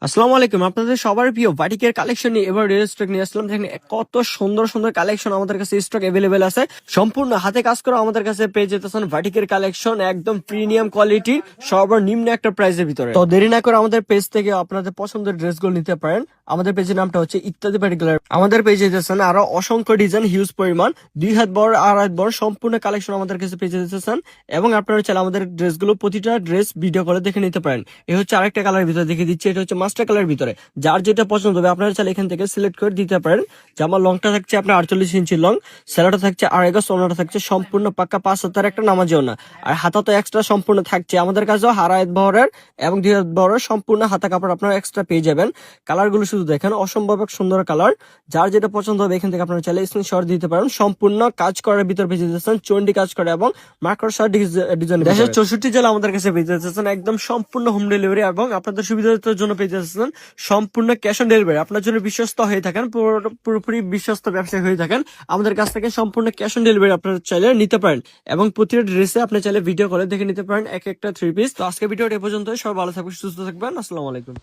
আসসালামু আলাইকুম, আপনাদের সবার প্রিয় বাটিকের কালেকশন নিয়ে এবার রিয়েল স্টক নিয়ে আসলাম। দেখেন কত সুন্দর সুন্দর কালেকশন আমাদের কাছে স্টক অ্যাভেলেবেল আছে। সম্পূর্ণ হাতে কাজ করা আমাদের কাছে পেয়ে যেতেছেন বাটিকের কালেকশন, একদম প্রিমিয়াম কোয়ালিটির সর্বনিম্ন একটা প্রাইসের ভিতরে। তো দেরি না করে আমাদের পেজ থেকে আপনাদের পছন্দের ড্রেসগুলো নিতে পারেন। আমাদের পেজের নামটা হচ্ছে ইত্যাদি পার্টিকুলার। আমাদের পেজে যেতেছেন আরো অসংখ্য ডিজাইন, হিউজ পরিমাণ, 2 হাত বড় 2.5 হাত বড় সম্পূর্ণ কালেকশন আমাদের কাছে পেজে যেতেছেন। এবং আপনারা চাইলে আমাদের ড্রেসগুলো প্রতিটা ড্রেস ভিডিও করে দেখে নিতে পারেন। এই হচ্ছে আরেকটা কালার ভিতরে দেখে দিচ্ছি, এটা হচ্ছে মাস্টার কালার ভিতরে। যার যেটা পছন্দ হবে আপনারা চাইলে এখান থেকে সিলেক্ট করে দিতে পারেন। জামার লংটা থাকছে আপনার 48 ইঞ্চি লং, সেলাটা থাকছে 2.5 সোনাটা থাকছে সম্পূর্ণ পাক্কা 5 হাতের একটা নামাজিও না। আর হাতা তো এক্সট্রা সম্পূর্ণ থাকছে আমাদের কাছেও 2.5 বহরের এবং 2 হাত বহরের সম্পূর্ণ হাতা কাপড় আপনারা এক্সট্রা পেয়ে যাবেন। কালার গুলো শুধু দেখেন, অসম্ভব এক সুন্দর কালার। যার যেটা পছন্দ হবে এখান থেকে আপনারা চাইলে স্ক্রিনশট দিতে পারেন। সম্পূর্ণ কাজ করার ভিতর পেয়ে যেতেছেন, চন্ডি কাজ করে এবং মাকড়সা ডিজাইন। দেশের 64 জেলা আমাদের কাছে পেয়ে যেতেছেন, একদম সম্পূর্ণ হোম ডেলিভারি এবং আপনাদের সুবিধার জন্য পেয়ে যেতেছেন সম্পূর্ণ ক্যাশ অন ডেলিভারি। আপনার জন্য বিশ্বস্ত হয়ে থাকেন, পুরোপুরি বিশ্বস্ত ব্যবসায়ী হয়ে থাকেন, আমাদের কাছ থেকে সম্পূর্ণ ক্যাশ অন ডেলিভারি আপনারা চাইলে নিতে পারেন। এবং প্রতিটা ড্রেসে আপনি চাইলে ভিডিও কলে দেখে নিতে পারেন এক একটা 3 পিস। তো আজকে ভিডিওটা এ পর্যন্ত, সবাই ভালো থাকবেন, সুস্থ থাকবেন, আসসালামু আলাইকুম।